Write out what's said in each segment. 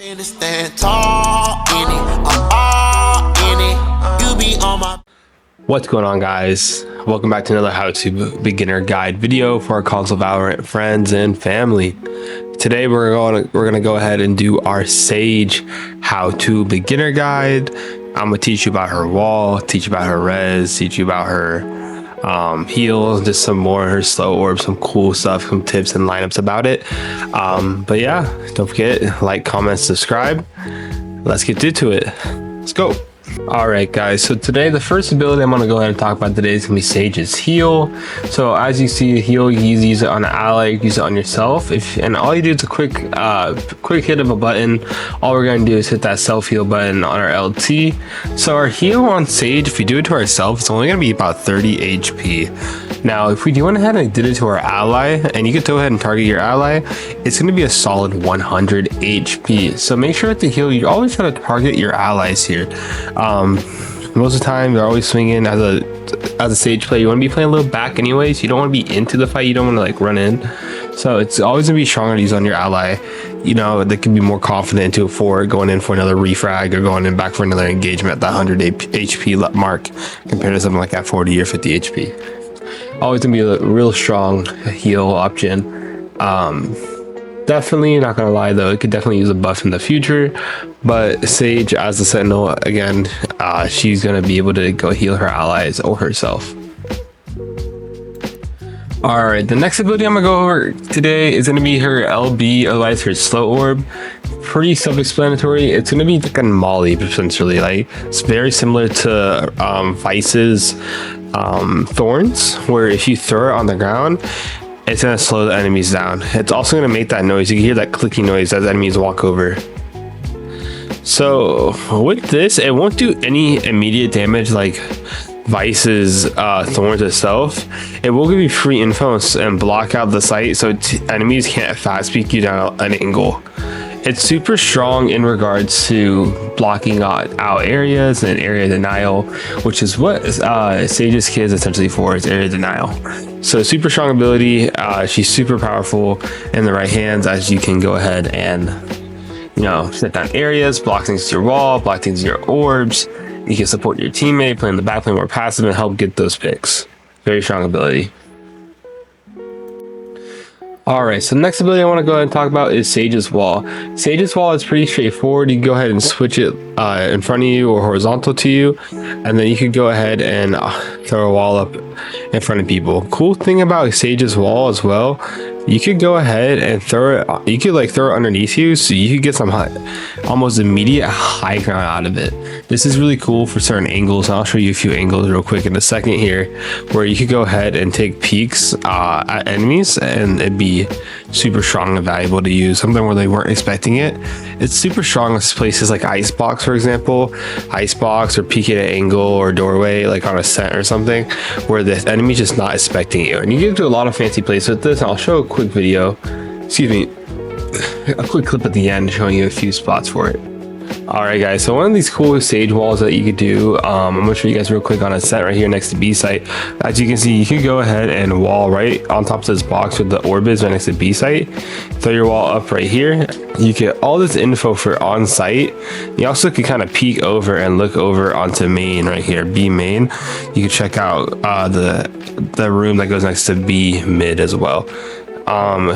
Stand tall in it, I'm all in it. You be on my. What's going on, guys? Welcome back to another how-to beginner guide video for our console Valorant friends and family. Today we're gonna go ahead and do our Sage how-to beginner guide. I'm gonna teach you about her wall, teach you about her res, teach you about her heal, just some more her slow orb, some cool stuff, some tips and lineups about it. But yeah, don't forget, like, comment, subscribe. Let's get into it. Let's go. All right, guys, so today the first ability I'm going to go ahead and talk about today is going to be Sage's heal. So as you see, heal, you use it on an ally, use it on yourself, and all you do is a quick hit of a button. All we're going to do is hit that self heal button on our LT. So our heal on Sage, if we do it to ourselves, it's only going to be about 30 HP. Now if we went ahead and did it to our ally, and you could go ahead and target your ally, it's going to be a solid 100 HP. So make sure at the heal, you always try to target your allies here. Most of the time they're always swinging. As a Sage player, you want to be playing a little back anyways. You don't want to be into the fight, you don't want to like run in, so it's always gonna be stronger to use on your ally. You know, they can be more confident into a forward, going in for another refrag or going in back for another engagement at that 100 HP mark compared to something like at 40 or 50 HP. Always gonna be a real strong heal option. Definitely not gonna lie though, it could definitely use a buff in the future, but Sage as the Sentinel, again, she's gonna be able to go heal her allies or herself. All right, the next ability I'm gonna go over today is gonna be her LB, otherwise her slow orb. Pretty self-explanatory. It's gonna be like a molly essentially. Like, it's very similar to Vice's Thorns, where if you throw it on the ground, it's gonna slow the enemies down. It's also gonna make that noise. You can hear that clicking noise as enemies walk over. So with this, it won't do any immediate damage like Vice's Thorns itself. It will give you free info and block out the site, so enemies can't fast peek you down an angle. It's super strong in regards to blocking out areas and area denial, which is what Sage's kit is essentially for, is area denial. So super strong ability. She's super powerful in the right hands, as you can go ahead and, you know, set down areas, block things to your wall, block things to your orbs. You can support your teammate, play in the back, play more passive, and help get those picks. Very strong ability. All right, so the next ability I want to go ahead and talk about is Sage's Wall. Sage's Wall is pretty straightforward. You can go ahead and switch it in front of you or horizontal to you, and then you could go ahead and throw a wall up in front of people. Cool thing about Sage's Wall as well, you could go ahead and throw it. You could like throw it underneath you, so you could get some almost immediate high ground out of it. This is really cool for certain angles. I'll show you a few angles real quick in a second here, where you could go ahead and take peeks at enemies, and it'd be super strong and valuable to use. Something where they weren't expecting it. It's super strong in places like Icebox, for example. Icebox, or peek at an angle or doorway, like on a set or something, where the enemy's just not expecting you. And you get to a lot of fancy places with this. I'll show a quick video, excuse me, a quick clip at the end showing you a few spots for it. All right, guys, so one of these cool Sage walls that you could do, I'm gonna show you guys real quick on a set right here next to B site. As you can see, you can go ahead and wall right on top of this box with the orb is right next to B site. Throw your wall up right here. You get all this info for on site. You also can kind of peek over and look over onto main right here, B main. You can check out the room that goes next to B mid as well.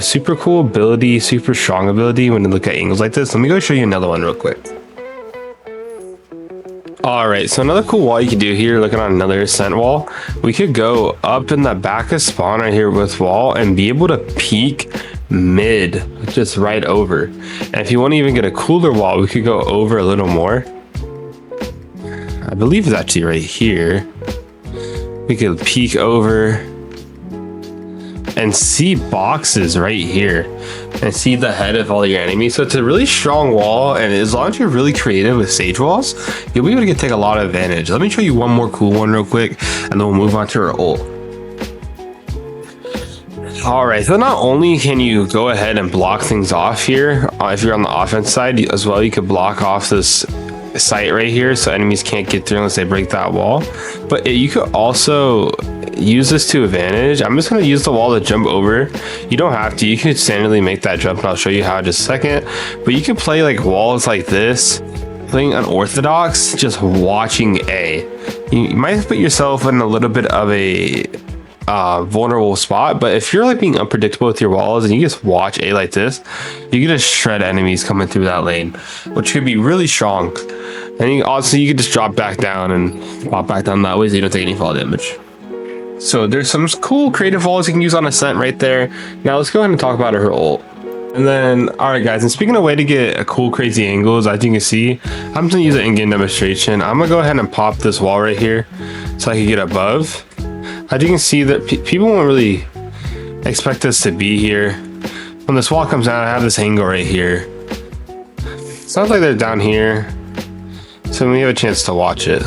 Super cool ability, super strong ability when you look at angles like this. Let me go show you another one real quick. All right, so another cool wall you can do here, looking on another ascent wall, we could go up in the back of spawn right here with wall and be able to peek mid, just right over. And if you want to even get a cooler wall, we could go over a little more. I believe it's actually right here. We could peek over and see boxes right here and see the head of all your enemies. So it's a really strong wall, and as long as you're really creative with Sage walls, you'll be able to take a lot of advantage. Let me show you one more cool one real quick, and then we'll move on to our ult. All right, so not only can you go ahead and block things off here, if you're on the offense side as well, you could block off this sight right here, so enemies can't get through unless they break that wall. But you could also use this to advantage. I'm just going to use the wall to jump over. You don't have to. You can standardly make that jump, and I'll show you how in just a second. But you can play like walls like this, playing unorthodox, just watching A. You might put yourself in a little bit of a vulnerable spot, but if you're like being unpredictable with your walls and you just watch A like this, you can just shred enemies coming through that lane, which could be really strong. And you can just drop back down and pop back down that way so you don't take any fall damage. So there's some cool creative walls you can use on Ascent right there. Now let's go ahead and talk about her ult. And then, alright guys, and speaking of way to get a cool crazy angles, as you can see, I'm just gonna use an in-game demonstration. I'm gonna go ahead and pop this wall right here so I can get above. As you can see, that people won't really expect us to be here. When this wall comes down, I have this angle right here. Sounds like they're down here, so we have a chance to watch it.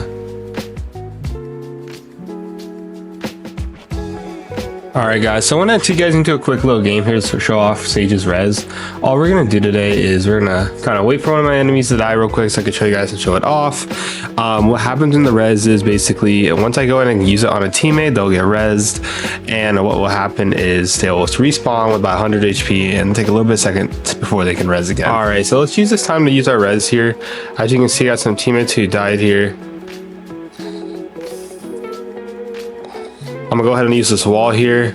Alright guys, so I want to take you guys into a quick little game here to show off Sage's res. All we're going to do today is we're going to kind of wait for one of my enemies to die real quick so I can show you guys and show it off. What happens in the res is basically once I go in and use it on a teammate, they'll get rezzed, and what will happen is they'll respawn with about 100 HP and take a little bit of second before they can res again. Alright, so let's use this time to use our res here. As you can see, I got some teammates who died here. I'm gonna go ahead and use this wall here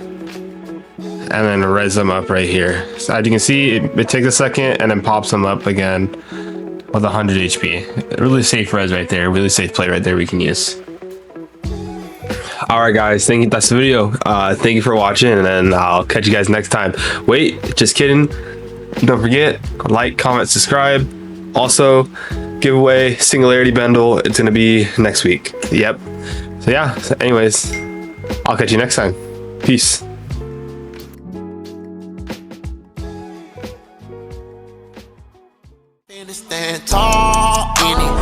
and then res them up right here. So as you can see, it takes a second and then pops them up again with 100 HP. Really safe res right there, really safe play right there we can use. Alright guys, that's the video. Thank you for watching, and then I'll catch you guys next time. Wait, just kidding. Don't forget, like, comment, subscribe. Also, giveaway, Singularity Bundle, it's gonna be next week. Yep. So yeah, anyways, I'll catch you next time. Peace. Stand tall in it.